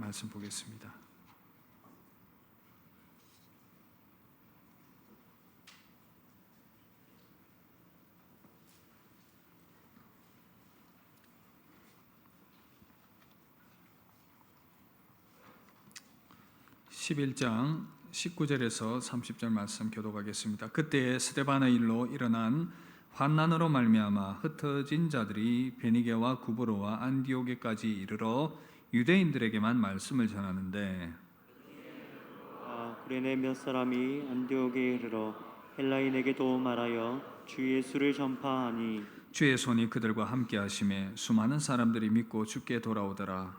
말씀 보겠습니다. (11장) 19절에서 30절 말씀 교독하겠습니다. 그때에 스데반의 일로 일어난 환난으로 말미암아 흩어진 자들이 베니게와 구브로와 안디오게까지 이르러 유대인들에게만 말씀을 전하는데, 구레네 몇 사람이 안디옥에 이르러 헬라인에게도 말하여 주 예수를 전파하니 주의 손이 그들과 함께 하심에 수많은 사람들이 믿고 주께 돌아오더라.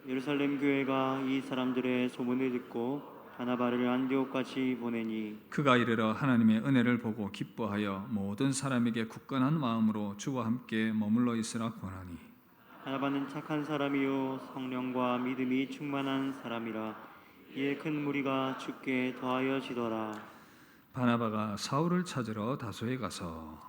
예루살렘 교회가 이 사람들의 소문을 듣고 바나바를 안디옥까지 보내니 그가 이르러 하나님의 은혜를 보고 기뻐하여 모든 사람에게 굳건한 마음으로 주와 함께 머물러 있으라 권하니, 바나바는 착한 사람이요 성령과 믿음이 충만한 사람이라. 이에 큰 무리가 주께 더하여지더라. 바나바가 사울을 찾으러 다소에 가서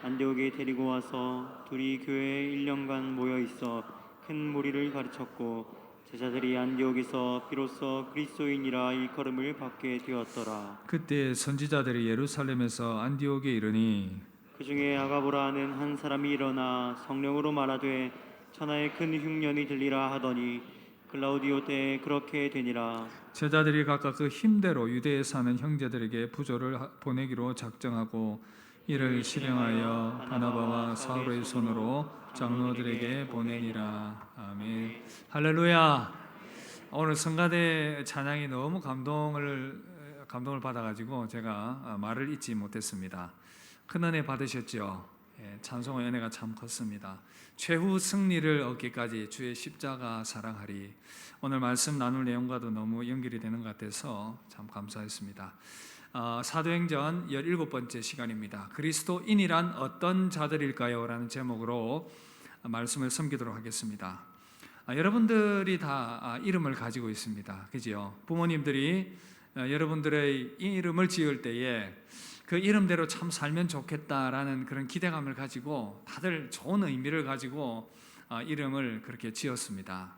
안디옥에 데리고 와서 둘이 교회에 1년간 모여 있어 큰 무리를 가르쳤고 제자들이 안디옥에서 비로소 그리스도인이라 일컬음을 받게 되었더라. 그때 선지자들이 예루살렘에서 안디옥에 이르니 그 중에 아가보라 하는 한 사람이 일어나 성령으로 말하되 천하에 큰 흉년이 들리라 하더니 글라우디오 때에 그렇게 되니라. 제자들이 각각 그 힘대로 유대에 사는 형제들에게 부조를 보내기로 작정하고 이를 실행하여 바나바와 사울의 손으로 장로들에게 보내니라. 아멘. 할렐루야. 오늘 성가대 찬양이 너무 감동을 받아가지고 제가 말을 잊지 못했습니다. 큰 은혜 받으셨죠? 찬송의 은혜가 참 컸습니다. 최후 승리를 얻기까지 주의 십자가 사랑하리. 오늘 말씀 나눌 내용과도 너무 연결이 되는 것 같아서 참 감사했습니다. 사도행전 17번째 시간입니다. 그리스도인이란 어떤 자들일까요? 라는 제목으로 말씀을 섬기도록 하겠습니다. 여러분들이 다 이름을 가지고 있습니다. 그죠? 부모님들이 여러분들의 이름을 지을 때에 그 이름대로 참 살면 좋겠다라는 그런 기대감을 가지고 다들 좋은 의미를 가지고 이름을 그렇게 지었습니다.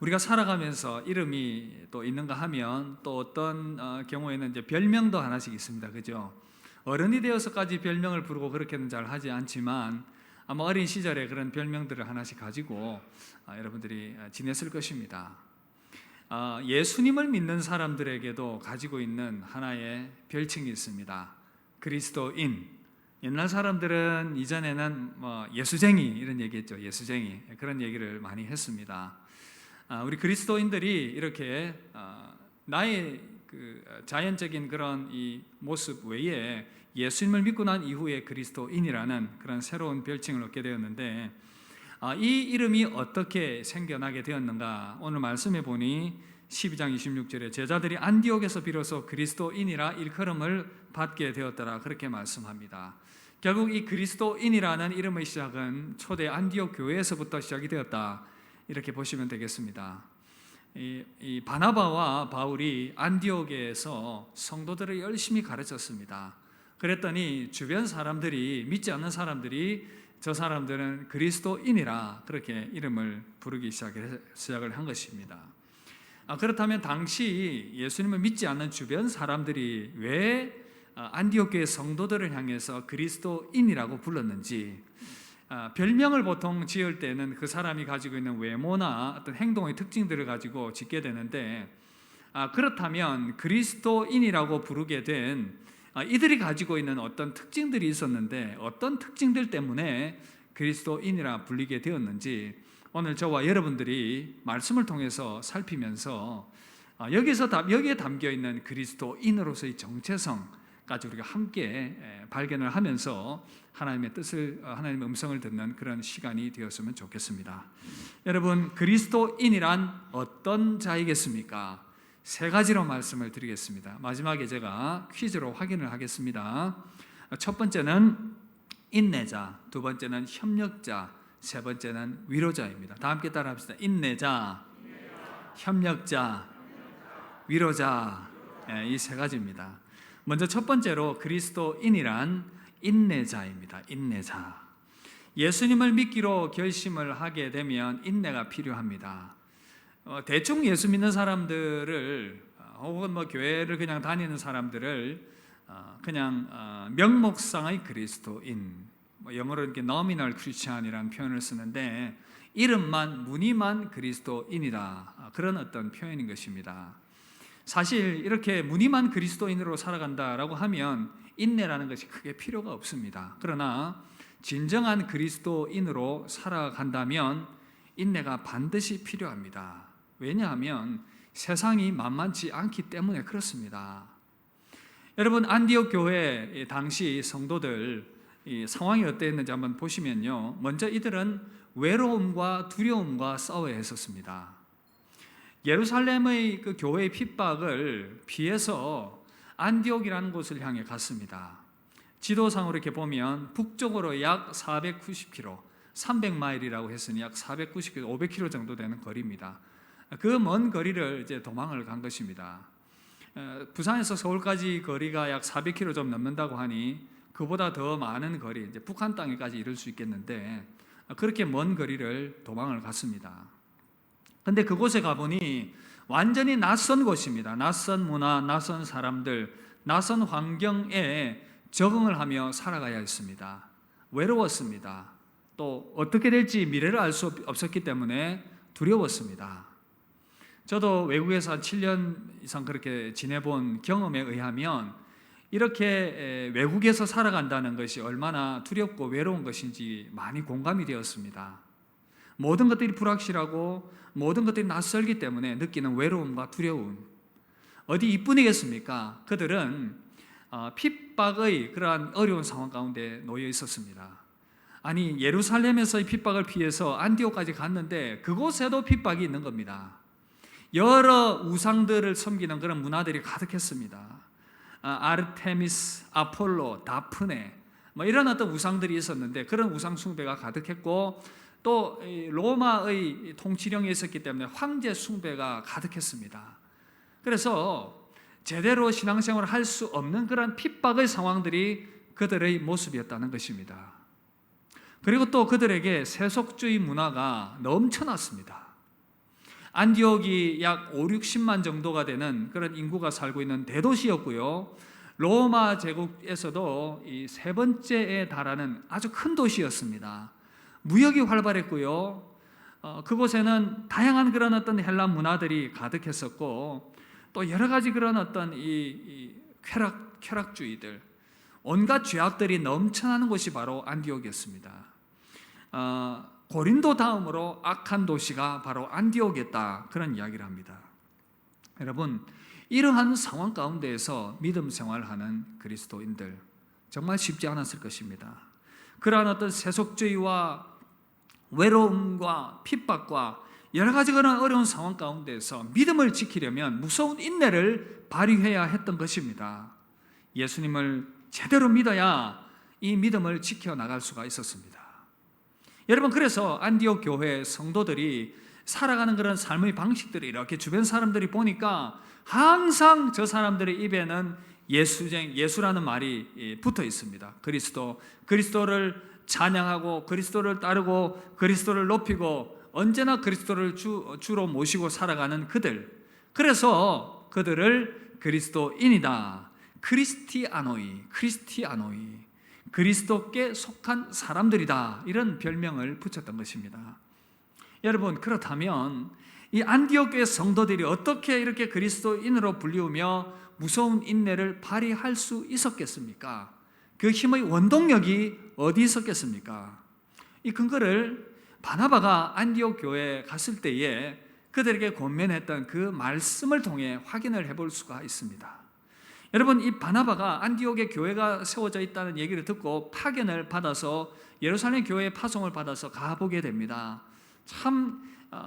우리가 살아가면서 이름이 또 있는가 하면 또 어떤 경우에는 이제 별명도 하나씩 있습니다. 그죠? 어른이 되어서까지 별명을 부르고 그렇게는 잘 하지 않지만 아마 어린 시절에 그런 별명들을 하나씩 가지고 여러분들이 지냈을 것입니다. 예수님을 믿는 사람들에게도 가지고 있는 하나의 별칭이 있습니다. 그리스도인. 옛날 사람들은 이전에는 예수쟁이 이런 얘기했죠. 예수쟁이 그런 얘기를 많이 했습니다. 우리 그리스도인들이 이렇게 나의 그 자연적인 그런 이 모습 외에 예수님을 믿고 난 이후에 그리스도인이라는 그런 새로운 별칭을 얻게 되었는데, 이 이름이 어떻게 생겨나게 되었는가? 오늘 말씀해 보니 12장 26절에 제자들이 안디옥에서 비로소 그리스도인이라 일컬음을 받게 되었더라 그렇게 말씀합니다. 결국 이 그리스도인이라는 이름의 시작은 초대 안디옥 교회에서부터 시작이 되었다 이렇게 보시면 되겠습니다. 이 바나바와 바울이 안디옥에서 성도들을 열심히 가르쳤습니다. 그랬더니 주변 사람들이, 믿지 않는 사람들이 저 사람들은 그리스도인이라 그렇게 이름을 부르기 시작을 한 것입니다. 그렇다면 당시 예수님을 믿지 않는 주변 사람들이 왜 안디옥 교회 성도들을 향해서 그리스도인이라고 불렀는지, 별명을 보통 지을 때는 그 사람이 가지고 있는 외모나 어떤 행동의 특징들을 가지고 짓게 되는데, 그렇다면 그리스도인이라고 부르게 된 이들이 가지고 있는 어떤 특징들이 있었는데 어떤 특징들 때문에 그리스도인이라 불리게 되었는지 오늘 저와 여러분들이 말씀을 통해서 살피면서 여기에 담겨 있는 그리스도인으로서의 정체성까지 우리가 함께 발견을 하면서 하나님의 뜻을, 하나님의 음성을 듣는 그런 시간이 되었으면 좋겠습니다. 여러분, 그리스도인이란 어떤 자이겠습니까? 세 가지로 말씀을 드리겠습니다. 마지막에 제가 퀴즈로 확인을 하겠습니다. 첫 번째는 인내자, 두 번째는 협력자, 세 번째는 위로자입니다. 다 함께 따라합시다. 인내자, 협력자, 위로자. 이 세 가지입니다. 먼저 첫 번째로 그리스도인이란 인내자입니다. 인내자. 예수님을 믿기로 결심을 하게 되면 인내가 필요합니다. 대충 예수 믿는 사람들을 혹은 뭐 교회를 그냥 다니는 사람들을 그냥 명목상의 그리스도인, 뭐 영어로 이렇게 nominal Christian이라는 표현을 쓰는데 이름만 무늬만 그리스도인이다, 그런 어떤 표현인 것입니다. 사실 이렇게 무늬만 그리스도인으로 살아간다라고 하면 인내라는 것이 크게 필요가 없습니다. 그러나 진정한 그리스도인으로 살아간다면 인내가 반드시 필요합니다. 왜냐하면 세상이 만만치 않기 때문에 그렇습니다. 여러분, 안디옥 교회 당시 성도들 상황이 어땠는지 한번 보시면요, 먼저 이들은 외로움과 두려움과 싸워야 했었습니다. 예루살렘의 그 교회의 핍박을 피해서 안디옥이라는 곳을 향해 갔습니다. 지도상으로 이렇게 보면 북쪽으로 약 490km, 300마일이라고 했으니 약 490km, 500km 정도 되는 거리입니다. 그 먼 거리를 이제 도망을 간 것입니다. 부산에서 서울까지 거리가 약 400km 좀 넘는다고 하니 그보다 더 많은 거리, 이제 북한 땅에까지 이를 수 있겠는데 그렇게 먼 거리를 도망을 갔습니다. 근데 그곳에 가보니 완전히 낯선 곳입니다. 낯선 문화, 낯선 사람들, 낯선 환경에 적응을 하며 살아가야 했습니다. 외로웠습니다. 또 어떻게 될지 미래를 알 수 없었기 때문에 두려웠습니다. 저도 외국에서 한 7년 이상 그렇게 지내본 경험에 의하면 이렇게 외국에서 살아간다는 것이 얼마나 두렵고 외로운 것인지 많이 공감이 되었습니다. 모든 것들이 불확실하고 모든 것들이 낯설기 때문에 느끼는 외로움과 두려움, 어디 이뿐이겠습니까? 그들은 핍박의 그러한 어려운 상황 가운데 놓여 있었습니다. 아니, 예루살렘에서의 핍박을 피해서 안디옥까지 갔는데 그곳에도 핍박이 있는 겁니다. 여러 우상들을 섬기는 그런 문화들이 가득했습니다. 아르테미스, 아폴로, 다프네, 뭐 이런 어떤 우상들이 있었는데 그런 우상 숭배가 가득했고, 또 로마의 통치령이 있었기 때문에 황제 숭배가 가득했습니다. 그래서 제대로 신앙생활을 할 수 없는 그런 핍박의 상황들이 그들의 모습이었다는 것입니다. 그리고 또 그들에게 세속주의 문화가 넘쳐났습니다. 안디옥이 약 5, 60만 정도가 되는 그런 인구가 살고 있는 대도시였고요, 로마 제국에서도 이 세 번째에 달하는 아주 큰 도시였습니다. 무역이 활발했고요, 그곳에는 다양한 그런 어떤 헬라 문화들이 가득했었고, 또 여러 가지 그런 어떤 이 쾌락주의들, 온갖 죄악들이 넘쳐나는 곳이 바로 안디옥이었습니다. 고린도 다음으로 악한 도시가 바로 안디옥이었다, 그런 이야기를 합니다. 여러분, 이러한 상황 가운데에서 믿음 생활하는 그리스도인들 정말 쉽지 않았을 것입니다. 그러한 어떤 세속주의와 외로움과 핍박과 여러 가지 그런 어려운 상황 가운데에서 믿음을 지키려면 무서운 인내를 발휘해야 했던 것입니다. 예수님을 제대로 믿어야 이 믿음을 지켜나갈 수가 있었습니다. 여러분, 그래서 안디옥 교회 성도들이 살아가는 그런 삶의 방식들이 이렇게 주변 사람들이 보니까 항상 저 사람들의 입에는 예수라는 말이 붙어 있습니다. 그리스도를 찬양하고 그리스도를 따르고 그리스도를 높이고 언제나 그리스도를 주로 모시고 살아가는 그들, 그래서 그들을 그리스도인이다, 크리스티아노이, 그리스도께 속한 사람들이다, 이런 별명을 붙였던 것입니다. 여러분, 그렇다면 이 안디옥 교회 성도들이 어떻게 이렇게 그리스도인으로 불리우며 무서운 인내를 발휘할 수 있었겠습니까? 그 힘의 원동력이 어디 있었겠습니까? 이 근거를 바나바가 안디옥 교회에 갔을 때에 그들에게 권면했던 그 말씀을 통해 확인을 해볼 수가 있습니다. 여러분, 이 바나바가 안디옥에 교회가 세워져 있다는 얘기를 듣고 파견을 받아서 예루살렘 교회에 파송을 받아서 가보게 됩니다. 참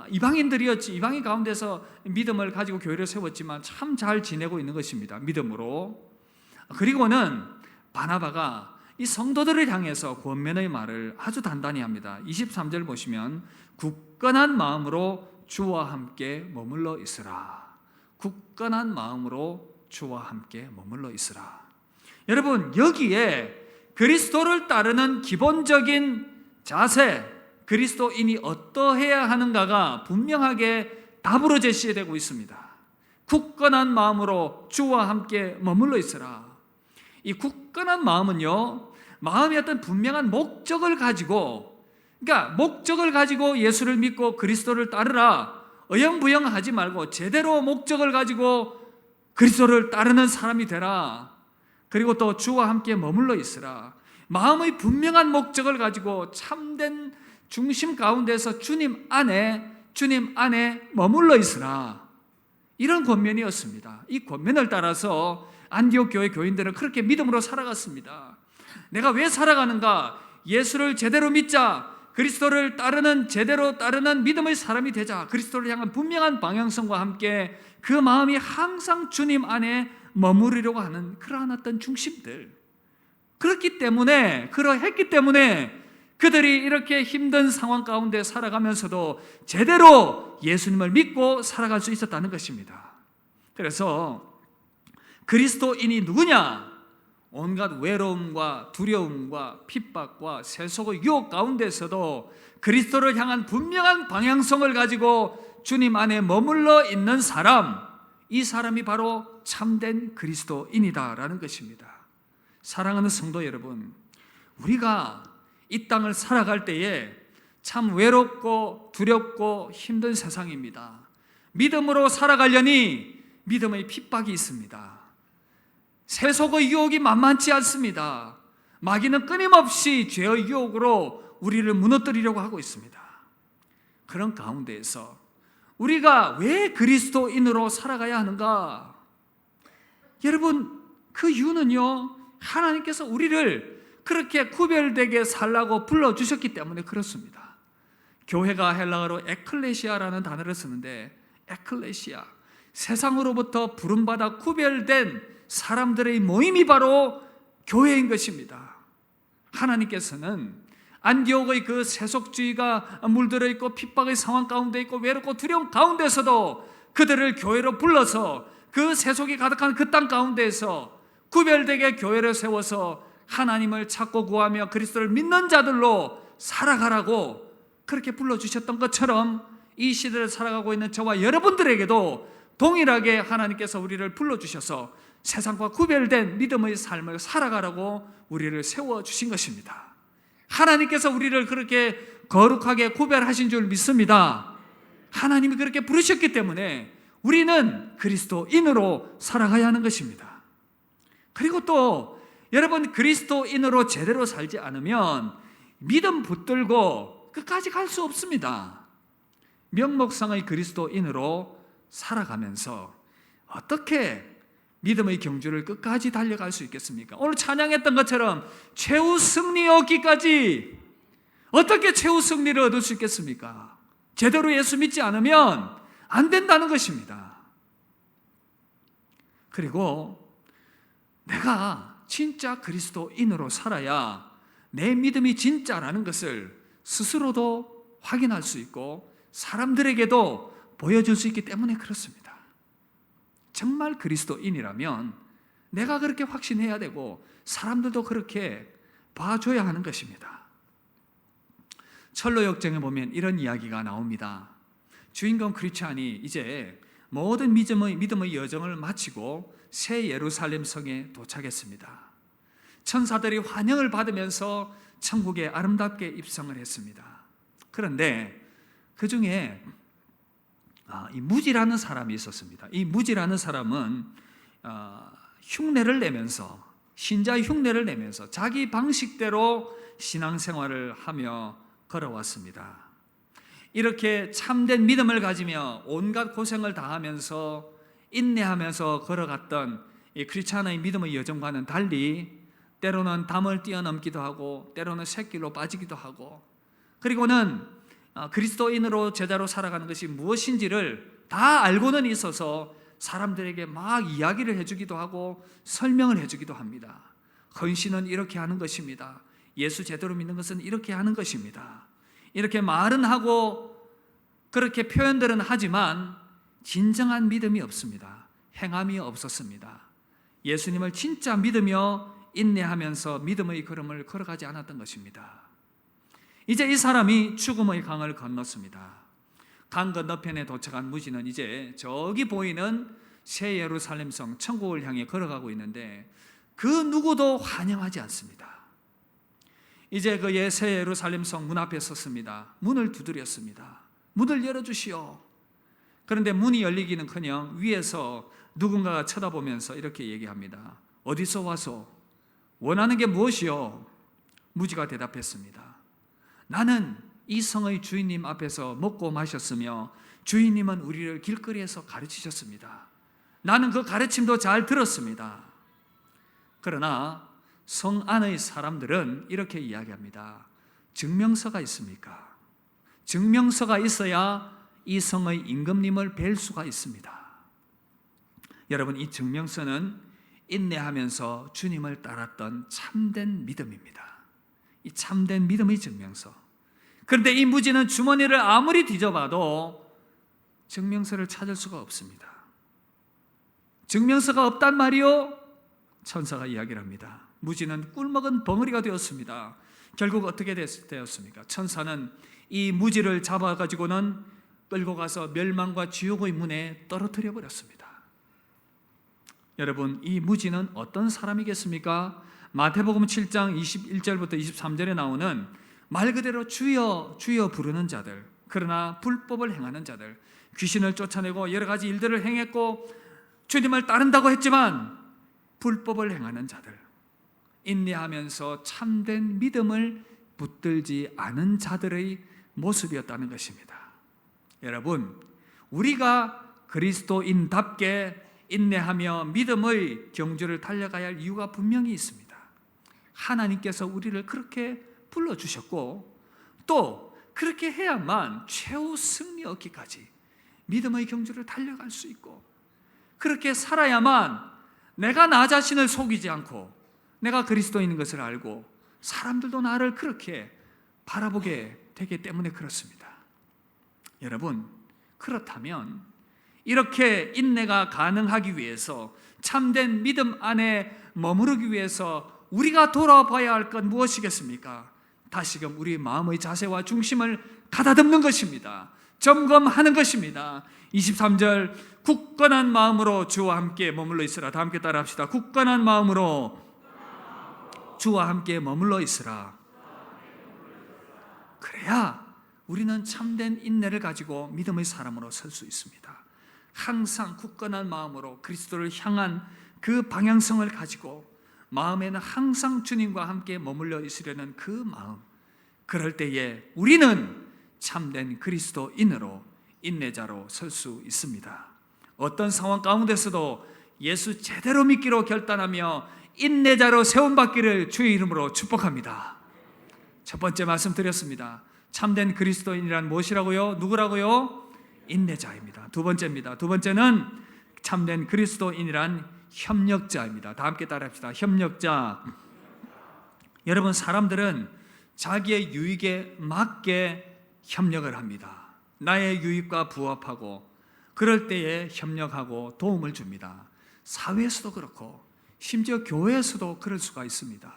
이방인들이었지, 이방인 가운데서 믿음을 가지고 교회를 세웠지만 참 잘 지내고 있는 것입니다, 믿음으로. 그리고는 바나바가 이 성도들을 향해서 권면의 말을 아주 단단히 합니다. 23절 보시면 굳건한 마음으로 주와 함께 머물러 있으라. 굳건한 마음으로 주와 함께 머물러 있으라. 여러분, 여기에 그리스도를 따르는 기본적인 자세, 그리스도인이 어떠해야 하는가가 분명하게 답으로 제시되고 있습니다. 굳건한 마음으로 주와 함께 머물러 있으라. 이 굳건한 마음은요, 마음이 어떤 분명한 목적을 가지고, 그러니까 목적을 가지고 예수를 믿고 그리스도를 따르라, 어영부영하지 말고 제대로 목적을 가지고 그리스도를 따르는 사람이 되라. 그리고 또 주와 함께 머물러 있으라. 마음의 분명한 목적을 가지고 참된 중심 가운데서 주님 안에 머물러 있으라. 이런 권면이었습니다. 이 권면을 따라서 안디옥 교회 교인들은 그렇게 믿음으로 살아갔습니다. 내가 왜 살아가는가? 예수를 제대로 믿자. 그리스도를 제대로 따르는 믿음의 사람이 되자. 그리스도를 향한 분명한 방향성과 함께 그 마음이 항상 주님 안에 머무르려고 하는 그러한 어떤 중심들, 그러했기 때문에 그들이 이렇게 힘든 상황 가운데 살아가면서도 제대로 예수님을 믿고 살아갈 수 있었다는 것입니다. 그래서 그리스도인이 누구냐? 온갖 외로움과 두려움과 핍박과 세속의 유혹 가운데서도 그리스도를 향한 분명한 방향성을 가지고 주님 안에 머물러 있는 사람, 이 사람이 바로 참된 그리스도인이다라는 것입니다. 사랑하는 성도 여러분, 우리가 이 땅을 살아갈 때에 참 외롭고 두렵고 힘든 세상입니다. 믿음으로 살아가려니 믿음의 핍박이 있습니다. 세속의 유혹이 만만치 않습니다. 마귀는 끊임없이 죄의 유혹으로 우리를 무너뜨리려고 하고 있습니다. 그런 가운데에서 우리가 왜 그리스도인으로 살아가야 하는가? 여러분, 그 이유는요, 하나님께서 우리를 그렇게 구별되게 살라고 불러주셨기 때문에 그렇습니다. 교회가 헬라어로 에클레시아라는 단어를 쓰는데, 에클레시아, 세상으로부터 부름받아 구별된 사람들의 모임이 바로 교회인 것입니다. 하나님께서는 안디옥의 그 세속주의가 물들어 있고 핍박의 상황 가운데 있고 외롭고 두려움 가운데서도 그들을 교회로 불러서 그 세속이 가득한 그 땅 가운데에서 구별되게 교회를 세워서 하나님을 찾고 구하며 그리스도를 믿는 자들로 살아가라고 그렇게 불러주셨던 것처럼 이 시대를 살아가고 있는 저와 여러분들에게도 동일하게 하나님께서 우리를 불러주셔서 세상과 구별된 믿음의 삶을 살아가라고 우리를 세워주신 것입니다. 하나님께서 우리를 그렇게 거룩하게 구별하신 줄 믿습니다. 하나님이 그렇게 부르셨기 때문에 우리는 그리스도인으로 살아가야 하는 것입니다. 그리고 또 여러분, 그리스도인으로 제대로 살지 않으면 믿음 붙들고 끝까지 갈 수 없습니다. 명목상의 그리스도인으로 살아가면서 어떻게 믿음의 경주를 끝까지 달려갈 수 있겠습니까? 오늘 찬양했던 것처럼 최후 승리 얻기까지 어떻게 최후 승리를 얻을 수 있겠습니까? 제대로 예수 믿지 않으면 안 된다는 것입니다. 그리고 내가 진짜 그리스도인으로 살아야 내 믿음이 진짜라는 것을 스스로도 확인할 수 있고 사람들에게도 보여줄 수 있기 때문에 그렇습니다. 정말 그리스도인이라면 내가 그렇게 확신해야 되고 사람들도 그렇게 봐줘야 하는 것입니다. 철로 역정에 보면 이런 이야기가 나옵니다. 주인공 크리스찬이 이제 모든 믿음의 여정을 마치고 새 예루살렘 성에 도착했습니다. 천사들이 환영을 받으면서 천국에 아름답게 입성을 했습니다. 그런데 그 중에 이 무지라는 사람이 있었습니다. 이 무지라는 사람은 흉내를 내면서, 신자의 흉내를 내면서 자기 방식대로 신앙생활을 하며 걸어왔습니다. 이렇게 참된 믿음을 가지며 온갖 고생을 다하면서 인내하면서 걸어갔던 이 크리스찬의 믿음의 여정과는 달리 때로는 담을 뛰어넘기도 하고 때로는 샛길로 빠지기도 하고, 그리고는 그리스도인으로 제자로 살아가는 것이 무엇인지를 다 알고는 있어서 사람들에게 막 이야기를 해주기도 하고 설명을 해주기도 합니다. 헌신은 이렇게 하는 것입니다. 예수 제대로 믿는 것은 이렇게 하는 것입니다. 이렇게 말은 하고 그렇게 표현들은 하지만 진정한 믿음이 없습니다. 행함이 없었습니다. 예수님을 진짜 믿으며 인내하면서 믿음의 걸음을 걸어가지 않았던 것입니다. 이제 이 사람이 죽음의 강을 건넜습니다. 강 건너편에 도착한 무지는 이제 저기 보이는 새 예루살렘 성 천국을 향해 걸어가고 있는데 그 누구도 환영하지 않습니다. 이제 그 새 예루살렘 성 문 앞에 섰습니다. 문을 두드렸습니다. 문을 열어주시오. 그런데 문이 열리기는커녕 위에서 누군가가 쳐다보면서 이렇게 얘기합니다. 어디서 와서 원하는 게 무엇이요? 무지가 대답했습니다. 나는 이 성의 주인님 앞에서 먹고 마셨으며 주인님은 우리를 길거리에서 가르치셨습니다. 나는 그 가르침도 잘 들었습니다. 그러나 성 안의 사람들은 이렇게 이야기합니다. 증명서가 있습니까? 증명서가 있어야 이 성의 임금님을 뵐 수가 있습니다. 여러분, 이 증명서는 인내하면서 주님을 따랐던 참된 믿음입니다. 이 참된 믿음의 증명서. 그런데 이 무지는 주머니를 아무리 뒤져봐도 증명서를 찾을 수가 없습니다. 증명서가 없단 말이요? 천사가 이야기를 합니다. 무지는 꿀먹은 벙어리가 되었습니다. 결국 어떻게 되었습니까? 천사는 이 무지를 잡아가지고는 끌고 가서 멸망과 지옥의 문에 떨어뜨려 버렸습니다. 여러분, 이 무지는 어떤 사람이겠습니까? 마태복음 7장 21절부터 23절에 나오는 말 그대로 주여 주여 부르는 자들, 그러나 불법을 행하는 자들, 귀신을 쫓아내고 여러 가지 일들을 행했고 주님을 따른다고 했지만 불법을 행하는 자들, 인내하면서 참된 믿음을 붙들지 않은 자들의 모습이었다는 것입니다. 여러분, 우리가 그리스도인답게 인내하며 믿음의 경주를 달려가야 할 이유가 분명히 있습니다. 하나님께서 우리를 그렇게 불러주셨고 또 그렇게 해야만 최후 승리 얻기까지 믿음의 경주를 달려갈 수 있고, 그렇게 살아야만 내가 나 자신을 속이지 않고 내가 그리스도인인 것을 알고 사람들도 나를 그렇게 바라보게 되기 때문에 그렇습니다. 여러분, 그렇다면 이렇게 인내가 가능하기 위해서, 참된 믿음 안에 머무르기 위해서 우리가 돌아봐야 할 건 무엇이겠습니까? 다시금 우리 마음의 자세와 중심을 가다듬는 것입니다. 점검하는 것입니다. 23절, 굳건한 마음으로 주와 함께 머물러 있으라. 다 함께 따라합시다. 굳건한 마음으로 주와 함께 머물러 있으라. 그래야 우리는 참된 인내를 가지고 믿음의 사람으로 설 수 있습니다. 항상 굳건한 마음으로 그리스도를 향한 그 방향성을 가지고 마음에는 항상 주님과 함께 머물러 있으려는 그 마음, 그럴 때에 우리는 참된 그리스도인으로, 인내자로 설 수 있습니다. 어떤 상황 가운데서도 예수 제대로 믿기로 결단하며 인내자로 세움받기를 주의 이름으로 축복합니다. 첫 번째 말씀드렸습니다. 참된 그리스도인이란 무엇이라고요? 누구라고요? 인내자입니다. 두 번째입니다. 두 번째는 참된 그리스도인이란 협력자입니다. 다 함께 따라합시다. 협력자. 여러분, 사람들은 자기의 유익에 맞게 협력을 합니다. 나의 유익과 부합하고 그럴 때에 협력하고 도움을 줍니다. 사회에서도 그렇고 심지어 교회에서도 그럴 수가 있습니다.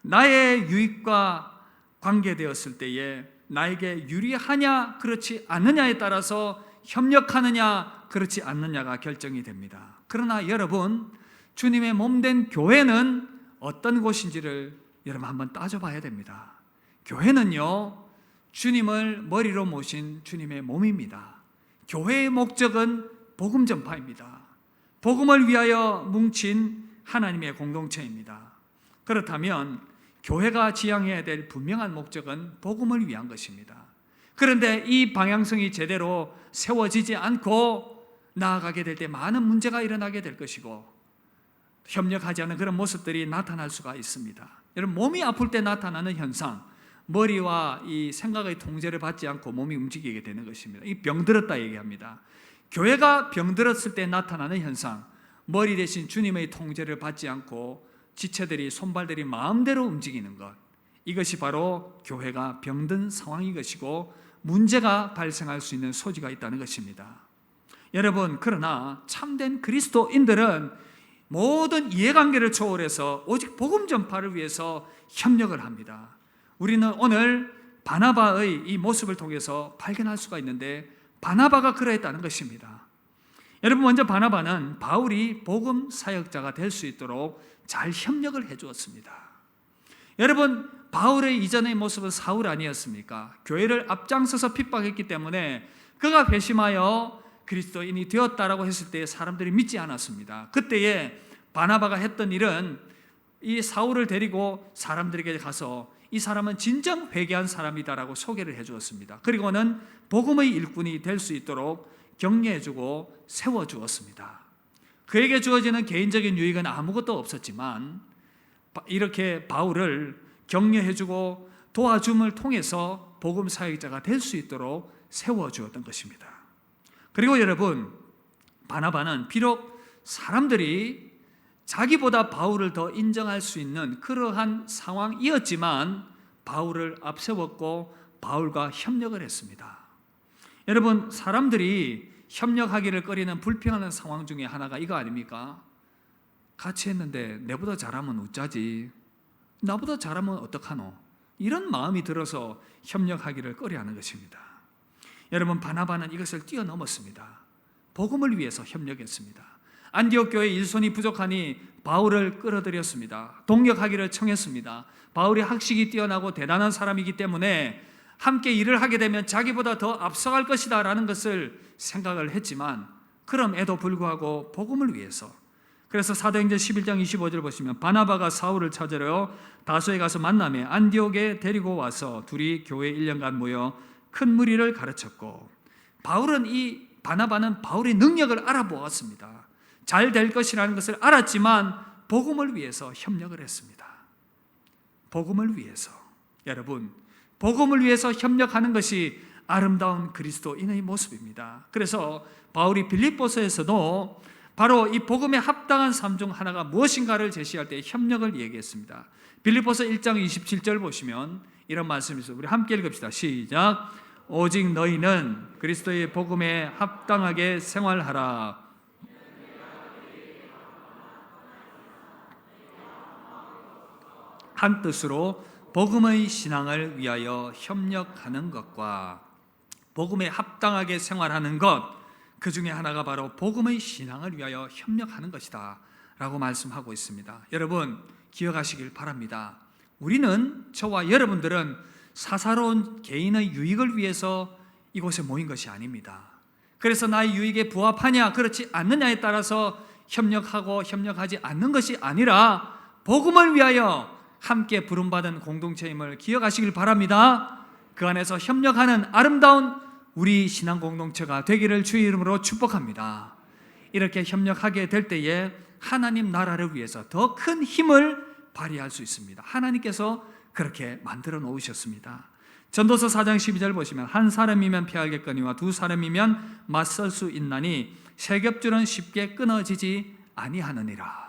나의 유익과 관계되었을 때에 나에게 유리하냐 그렇지 않느냐에 따라서 협력하느냐 그렇지 않느냐가 결정이 됩니다. 그러나 여러분, 주님의 몸된 교회는 어떤 곳인지를 여러분 한번 따져봐야 됩니다. 교회는요, 주님을 머리로 모신 주님의 몸입니다. 교회의 목적은 복음 전파입니다. 복음을 위하여 뭉친 하나님의 공동체입니다. 그렇다면 교회가 지향해야 될 분명한 목적은 복음을 위한 것입니다. 그런데 이 방향성이 제대로 세워지지 않고 나아가게 될 때 많은 문제가 일어나게 될 것이고, 협력하지 않는 그런 모습들이 나타날 수가 있습니다. 여러분, 몸이 아플 때 나타나는 현상, 머리와 이 생각의 통제를 받지 않고 몸이 움직이게 되는 것입니다. 이 병들었다 얘기합니다. 교회가 병들었을 때 나타나는 현상, 머리 대신 주님의 통제를 받지 않고 지체들이, 손발들이 마음대로 움직이는 것, 이것이 바로 교회가 병든 상황인 것이고 문제가 발생할 수 있는 소지가 있다는 것입니다. 여러분, 그러나 참된 그리스도인들은 모든 이해관계를 초월해서 오직 복음 전파를 위해서 협력을 합니다. 우리는 오늘 바나바의 이 모습을 통해서 발견할 수가 있는데, 바나바가 그러했다는 것입니다. 여러분, 먼저 바나바는 바울이 복음 사역자가 될 수 있도록 잘 협력을 해 주었습니다. 여러분, 바울의 이전의 모습은 사울 아니었습니까? 교회를 앞장서서 핍박했기 때문에 그가 회심하여 그리스도인이 되었다라고 했을 때 사람들이 믿지 않았습니다. 그때에 바나바가 했던 일은 이 사울을 데리고 사람들에게 가서 이 사람은 진정 회개한 사람이다라고 소개를 해 주었습니다. 그리고는 복음의 일꾼이 될 수 있도록 격려해 주고 세워 주었습니다. 그에게 주어지는 개인적인 유익은 아무것도 없었지만 이렇게 바울을 격려해 주고 도와줌을 통해서 복음 사역자가 될 수 있도록 세워 주었던 것입니다. 그리고 여러분, 바나바는 비록 사람들이 자기보다 바울을 더 인정할 수 있는 그러한 상황이었지만 바울을 앞세웠고 바울과 협력을 했습니다. 여러분, 사람들이 협력하기를 꺼리는 불평하는 상황 중에 하나가 이거 아닙니까? 같이 했는데 내보다 잘하면 어쩌지? 나보다 잘하면 어떡하노? 이런 마음이 들어서 협력하기를 꺼려하는 것입니다. 여러분, 바나바는 이것을 뛰어넘었습니다. 복음을 위해서 협력했습니다. 안디옥 교회 일손이 부족하니 바울을 끌어들였습니다. 동력하기를 청했습니다. 바울이 학식이 뛰어나고 대단한 사람이기 때문에 함께 일을 하게 되면 자기보다 더 앞서갈 것이다 라는 것을 생각을 했지만 그럼에도 불구하고 복음을 위해서, 그래서 사도행전 11장 25절 보시면 바나바가 사울을 찾으러 다소에 가서 만나매 안디옥에 데리고 와서 둘이 교회 1년간 모여 큰 무리를 가르쳤고, 바나바는 바울의 능력을 알아보았습니다. 잘 될 것이라는 것을 알았지만 복음을 위해서 협력을 했습니다. 복음을 위해서. 여러분, 복음을 위해서 협력하는 것이 아름다운 그리스도인의 모습입니다. 그래서 바울이 빌립보서에서도 바로 이 복음에 합당한 삶 중 하나가 무엇인가를 제시할 때 협력을 얘기했습니다. 빌립보서 1장 27절 보시면 이런 말씀이 있어요. 우리 함께 읽읍시다. 시작. 오직 너희는 그리스도의 복음에 합당하게 생활하라. 한 뜻으로 복음의 신앙을 위하여 협력하는 것과 복음에 합당하게 생활하는 것, 그 중에 하나가 바로 복음의 신앙을 위하여 협력하는 것이다 라고 말씀하고 있습니다. 여러분, 기억하시길 바랍니다. 우리는, 저와 여러분들은 사사로운 개인의 유익을 위해서 이곳에 모인 것이 아닙니다. 그래서 나의 유익에 부합하냐 그렇지 않느냐에 따라서 협력하고 협력하지 않는 것이 아니라 복음을 위하여 함께 부름받은 공동체임을 기억하시길 바랍니다. 그 안에서 협력하는 아름다운 우리 신앙 공동체가 되기를 주의 이름으로 축복합니다. 이렇게 협력하게 될 때에 하나님 나라를 위해서 더 큰 힘을 발휘할 수 있습니다. 하나님께서 그렇게 만들어 놓으셨습니다. 전도서 4장 12절 보시면 한 사람이면 피하겠거니와 두 사람이면 맞설 수 있나니 세 겹줄은 쉽게 끊어지지 아니하느니라.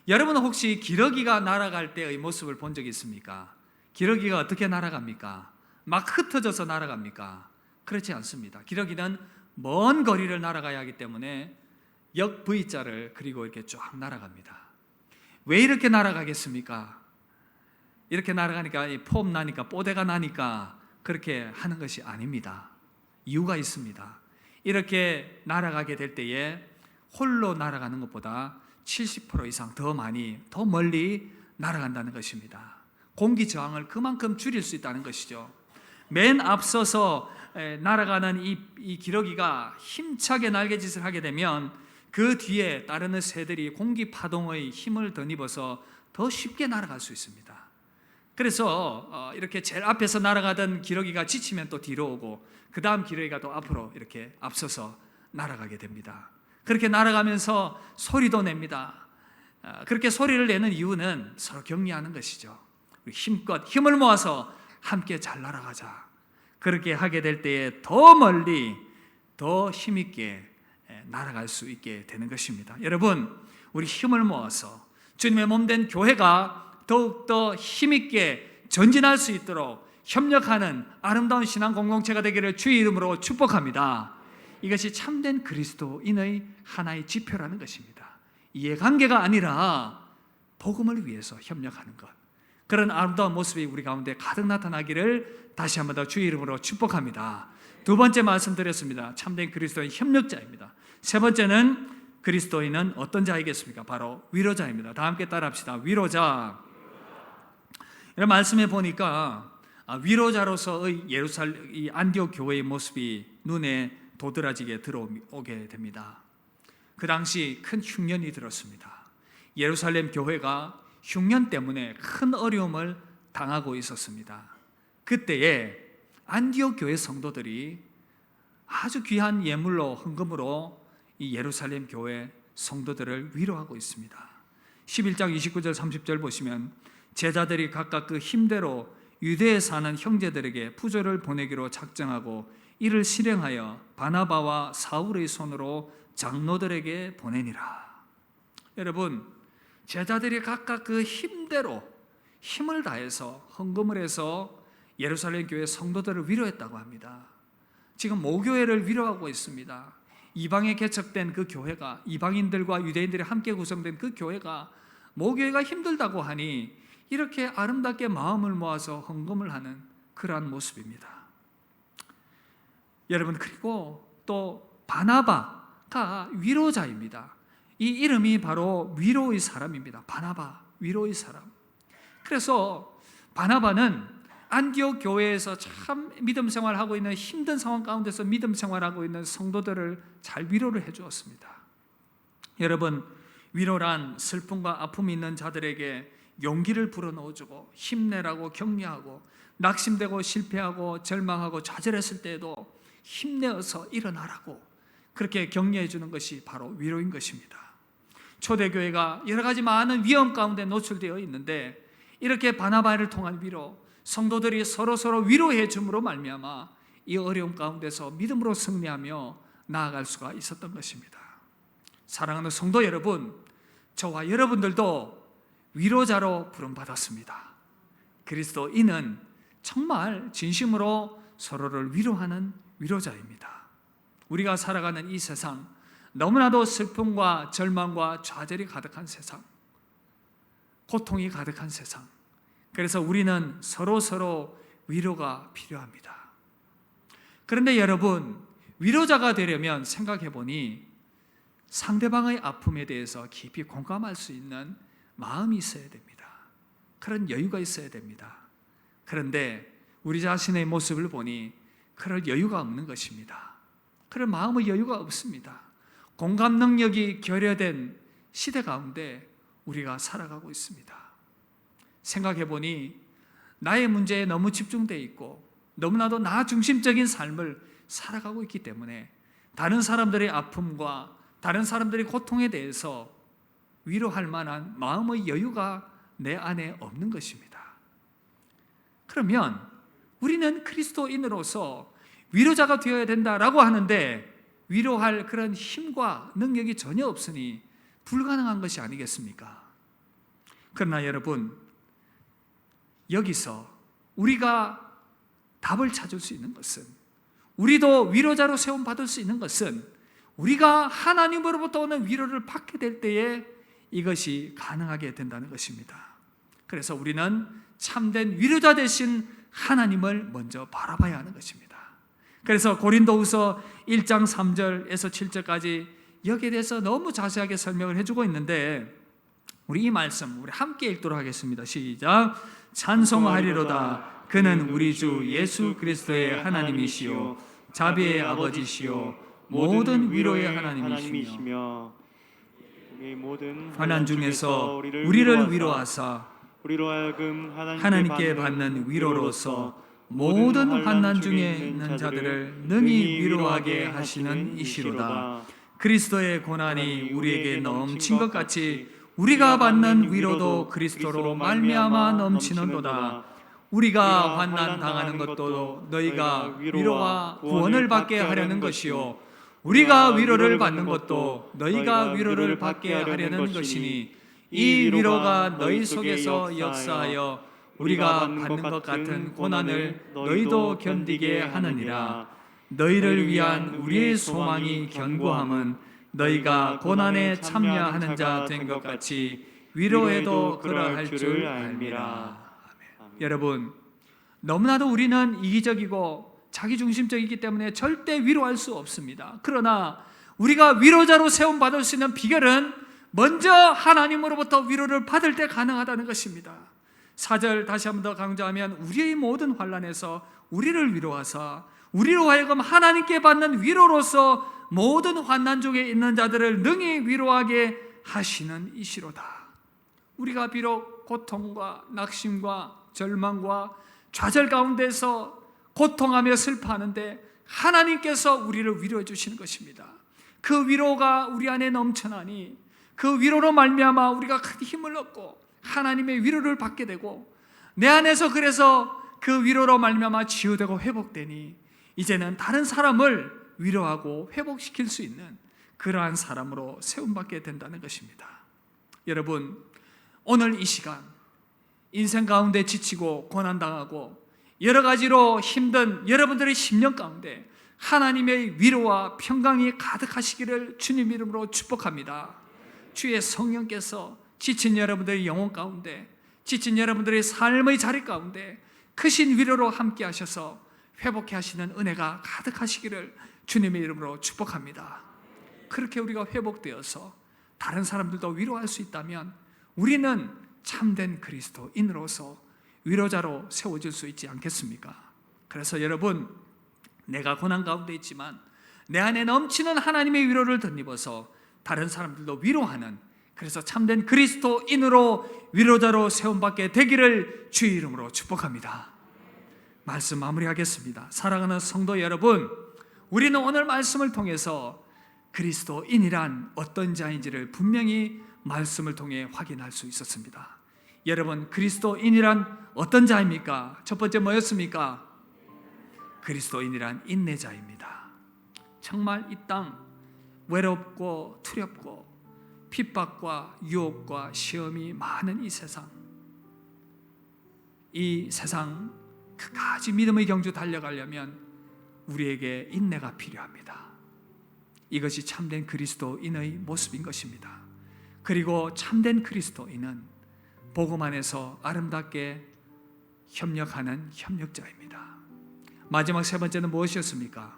여러분은 혹시 기러기가 날아갈 때의 모습을 본 적이 있습니까? 기러기가 어떻게 날아갑니까? 막 흩어져서 날아갑니까? 그렇지 않습니다. 기러기는 먼 거리를 날아가야 하기 때문에 역 V자를 그리고 이렇게 쫙 날아갑니다. 왜 이렇게 날아가겠습니까? 이렇게 날아가니까 폼 나니까 뽀대가 나니까 그렇게 하는 것이 아닙니다. 이유가 있습니다. 이렇게 날아가게 될 때에 홀로 날아가는 것보다 70% 이상 더 많이, 더 멀리 날아간다는 것입니다. 공기 저항을 그만큼 줄일 수 있다는 것이죠. 맨 앞서서 날아가는 이 기러기가 힘차게 날개짓을 하게 되면 그 뒤에 따르는 새들이 공기 파동의 힘을 덧입어서 더 쉽게 날아갈 수 있습니다. 그래서 이렇게 제일 앞에서 날아가던 기러기가 지치면 또 뒤로 오고 그 다음 기러기가 또 앞으로 이렇게 앞서서 날아가게 됩니다. 그렇게 날아가면서 소리도 냅니다. 그렇게 소리를 내는 이유는 서로 격려하는 것이죠. 힘껏 힘을 모아서 함께 잘 날아가자. 그렇게 하게 될 때에 더 멀리 더 힘있게 날아갈 수 있게 되는 것입니다. 여러분, 우리 힘을 모아서 주님의 몸된 교회가 더욱더 힘있게 전진할 수 있도록 협력하는 아름다운 신앙 공동체가 되기를 주의 이름으로 축복합니다. 이것이 참된 그리스도인의 하나의 지표라는 것입니다. 이해관계가 아니라 복음을 위해서 협력하는 것, 그런 아름다운 모습이 우리 가운데 가득 나타나기를 다시 한번 더 주의 이름으로 축복합니다. 두 번째 말씀드렸습니다. 참된 그리스도인 협력자입니다. 세 번째는 그리스도인은 어떤 자이겠습니까? 바로 위로자입니다. 다 함께 따라합시다. 위로자. 이런 말씀에 보니까 위로자로서의 예루살렘 이 안디옥 교회의 모습이 눈에 도드라지게 들어오게 됩니다. 그 당시 큰 흉년이 들었습니다. 예루살렘 교회가 흉년 때문에 큰 어려움을 당하고 있었습니다. 그때에 안디옥 교회 성도들이 아주 귀한 예물로 헌금으로 이 예루살렘 교회 성도들을 위로하고 있습니다. 11장 29절 30절 보시면 제자들이 각각 그 힘대로 유대에 사는 형제들에게 부조를 보내기로 작정하고 이를 실행하여 바나바와 사울의 손으로 장로들에게 보내니라. 여러분, 제자들이 각각 그 힘대로 힘을 다해서 헌금을 해서 예루살렘 교회 성도들을 위로했다고 합니다. 지금 모교회를 위로하고 있습니다. 이방에 개척된 그 교회가, 이방인들과 유대인들이 함께 구성된 그 교회가 모교회가 힘들다고 하니 이렇게 아름답게 마음을 모아서 헌금을 하는 그러한 모습입니다. 여러분, 그리고 또 바나바가 위로자입니다. 이 이름이 바로 위로의 사람입니다. 바나바, 위로의 사람. 그래서 바나바는 안디옥 교회에서 참 믿음 생활하고 있는 힘든 상황 가운데서 믿음 생활하고 있는 성도들을 잘 위로를 해주었습니다. 여러분, 위로란 슬픔과 아픔이 있는 자들에게 용기를 불어넣어주고 힘내라고 격려하고 낙심되고 실패하고 절망하고 좌절했을 때에도 힘내어서 일어나라고 그렇게 격려해 주는 것이 바로 위로인 것입니다. 초대교회가 여러 가지 많은 위험 가운데 노출되어 있는데 이렇게 바나바를 통한 위로, 성도들이 서로 위로해 줌으로 말미암아 이 어려움 가운데서 믿음으로 승리하며 나아갈 수가 있었던 것입니다. 사랑하는 성도 여러분, 저와 여러분들도 위로자로 부름받았습니다. 그리스도인은 정말 진심으로 서로를 위로하는 위로자입니다. 우리가 살아가는 이 세상, 너무나도 슬픔과 절망과 좌절이 가득한 세상, 고통이 가득한 세상. 그래서 우리는 서로 위로가 필요합니다. 그런데 여러분, 위로자가 되려면 생각해 보니 상대방의 아픔에 대해서 깊이 공감할 수 있는 마음이 있어야 됩니다. 그런 여유가 있어야 됩니다. 그런데 우리 자신의 모습을 보니 그럴 여유가 없는 것입니다. 그런 마음의 여유가 없습니다. 공감 능력이 결여된 시대 가운데 우리가 살아가고 있습니다. 생각해 보니 나의 문제에 너무 집중되어 있고 너무나도 나 중심적인 삶을 살아가고 있기 때문에 다른 사람들의 아픔과 다른 사람들의 고통에 대해서 위로할 만한 마음의 여유가 내 안에 없는 것입니다. 그러면 우리는 그리스도인으로서 위로자가 되어야 된다라고 하는데 위로할 그런 힘과 능력이 전혀 없으니 불가능한 것이 아니겠습니까? 그러나 여러분, 여기서 우리가 답을 찾을 수 있는 것은, 우리도 위로자로 세움받을 수 있는 것은 우리가 하나님으로부터 오는 위로를 받게 될 때에 이것이 가능하게 된다는 것입니다. 그래서 우리는 참된 위로자 되신 하나님을 먼저 바라봐야 하는 것입니다. 그래서 고린도후서 1장 3절에서 7절까지 여기에 대해서 너무 자세하게 설명을 해주고 있는데 우리 이 말씀 우리 함께 읽도록 하겠습니다. 시작. 찬송하리로다. 그는 우리 주 예수 그리스도의 하나님이시요 자비의 아버지시요 모든 위로의 하나님이시며 환난 중에서 우리를 위로하사 우리로 하여금 하나님께 받는 위로로서 모든 환난 중에 있는 자들을 능히 위로하게 하시는 이시로다. 그리스도의 고난이 우리에게 넘친 것 같이 우리가 받는 위로도 그리스도로 말미암아 넘치는도다. 우리가 환난 당하는 것도 너희가 위로와 구원을 받게 하려는 것이요 우리가 위로를 받는 것도 너희가 위로를 받게 하려는 것이니 이 위로가 너희 속에서 역사하여 우리가 받는 것 같은 고난을 너희도 견디게 하느니라. 너희를 위한 우리의 소망이 견고함은 너희가 고난에 참여하는 자 된 것 같이 위로해도 그러할 줄 알미라. 여러분, 너무나도 우리는 이기적이고 자기중심적이기 때문에 절대 위로할 수 없습니다. 그러나 우리가 위로자로 세움받을 수 있는 비결은 먼저 하나님으로부터 위로를 받을 때 가능하다는 것입니다. 4절 다시 한 번 더 강조하면 우리의 모든 환난에서 우리를 위로하사 우리로 하여금 하나님께 받는 위로로서 모든 환난 중에 있는 자들을 능히 위로하게 하시는 이시로다. 우리가 비록 고통과 낙심과 절망과 좌절 가운데서 고통하며 슬퍼하는데 하나님께서 우리를 위로해 주시는 것입니다. 그 위로가 우리 안에 넘쳐나니 그 위로로 말미암아 우리가 큰 힘을 얻고 하나님의 위로를 받게 되고 내 안에서 그래서 그 위로로 말미암아 치유되고 회복되니 이제는 다른 사람을 위로하고 회복시킬 수 있는 그러한 사람으로 세움받게 된다는 것입니다. 여러분, 오늘 이 시간 인생 가운데 지치고 고난당하고 여러 가지로 힘든 여러분들의 심령 가운데 하나님의 위로와 평강이 가득하시기를 주님 이름으로 축복합니다. 주의 성령께서 지친 여러분들의 영혼 가운데, 지친 여러분들의 삶의 자리 가운데 크신 위로로 함께 하셔서 회복해 하시는 은혜가 가득하시기를 주님의 이름으로 축복합니다. 그렇게 우리가 회복되어서 다른 사람들도 위로할 수 있다면 우리는 참된 그리스도인으로서 위로자로 세워질 수 있지 않겠습니까? 그래서 여러분, 내가 고난 가운데 있지만 내 안에 넘치는 하나님의 위로를 덧입어서 다른 사람들도 위로하는, 그래서 참된 그리스도인으로 위로자로 세움받게 되기를 주의 이름으로 축복합니다. 말씀 마무리하겠습니다. 사랑하는 성도 여러분, 우리는 오늘 말씀을 통해서 그리스도인이란 어떤 자인지를 분명히 말씀을 통해 확인할 수 있었습니다. 여러분, 그리스도인이란 어떤 자입니까? 첫 번째 뭐였습니까? 그리스도인이란 인내자입니다. 정말 이 땅 외롭고 두렵고 핍박과 유혹과 시험이 많은 이 세상 끝까지 믿음의 경주 달려가려면 우리에게 인내가 필요합니다. 이것이 참된 그리스도인의 모습인 것입니다. 그리고 참된 그리스도인은 복음 안에서 아름답게 협력하는 협력자입니다. 마지막 세 번째는 무엇이었습니까?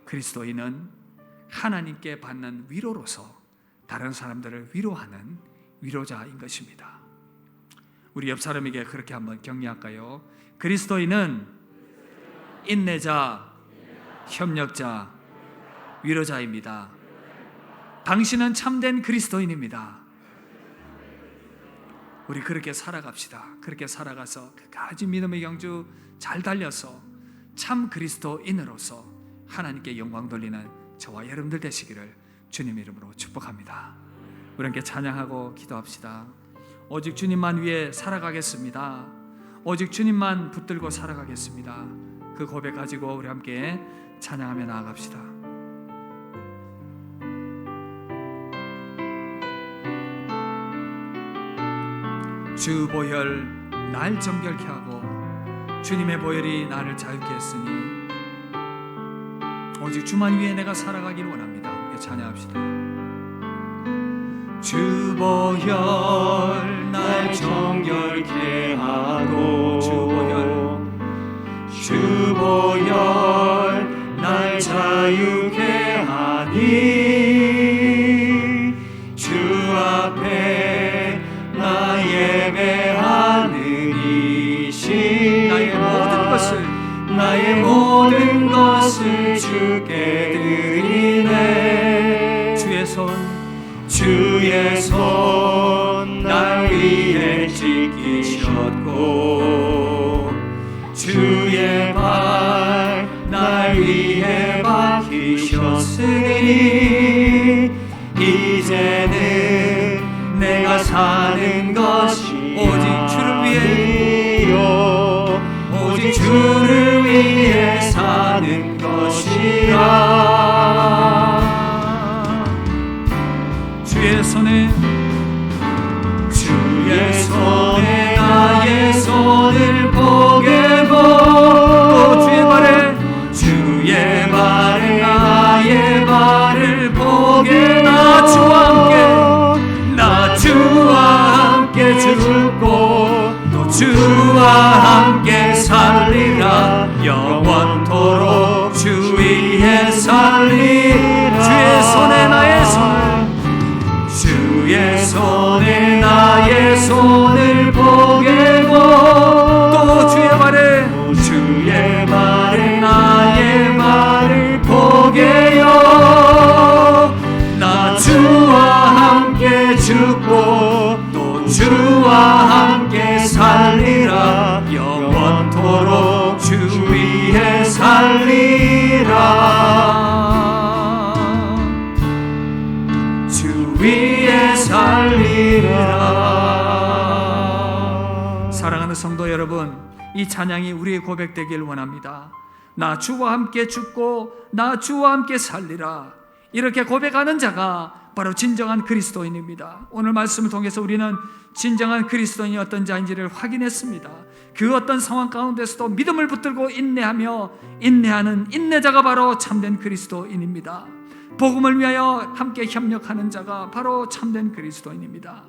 그리스도인은 하나님께 받는 위로로서 다른 사람들을 위로하는 위로자인 것입니다. 우리 옆 사람에게 그렇게 한번 격려할까요? 그리스도인은 인내자, 협력자, 위로자입니다. 당신은 참된 그리스도인입니다. 우리 그렇게 살아갑시다. 그렇게 살아가서 끝까지 믿음의 경주 잘 달려서 참 그리스도인으로서 하나님께 영광 돌리는 저와 여러분들 되시기를 주님 이름으로 축복합니다. 우리 함께 찬양하고 기도합시다. 오직 주님만 위해 살아가겠습니다. 오직 주님만 붙들고 살아가겠습니다. 그 고백 가지고 우리 함께 찬양하며 나아갑시다. 주 보혈 날 정결케 하고 주님의 보혈이 나를 자유케 했으니 오직 주만 위해 내가 살아가기를 원합니다. 함께 찬양합시다. 주 보혈 날 정결케 하고 주 보혈 날 자유케 하니 주 앞에 나 예배하는 이시 나의 모든 것을 주께 드리네. 주의 손 날 위해 지키셨고 주의 발 날 위해 박히셨으니 이제는 내가 사는 것이 오직 주를 위해 오직 주를 위해 사는 것이라. 주의 손에 나의 손을 보게고 주의 발에 나의 발을 보게. 나 주와 함께 죽고 또 주와 함께 살리라. 영원 사랑하는 성도 여러분, 이 찬양이 우리의 고백되길 원합니다. 나 주와 함께 죽고 나 주와 함께 살리라, 이렇게 고백하는 자가 바로 진정한 그리스도인입니다. 오늘 말씀을 통해서 우리는 진정한 그리스도인이 어떤 자인지를 확인했습니다. 그 어떤 상황 가운데서도 믿음을 붙들고 인내하며 인내하는 인내자가 바로 참된 그리스도인입니다. 복음을 위하여 함께 협력하는 자가 바로 참된 그리스도인입니다.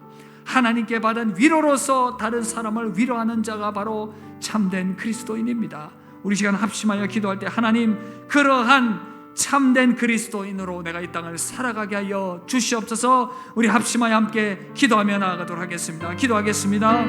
하나님께 받은 위로로서 다른 사람을 위로하는 자가 바로 참된 그리스도인입니다. 우리 시간 합심하여 기도할 때 하나님, 그러한 참된 그리스도인으로 내가 이 땅을 살아가게 하여 주시옵소서. 우리 합심하여 함께 기도하며 나아가도록 하겠습니다. 기도하겠습니다.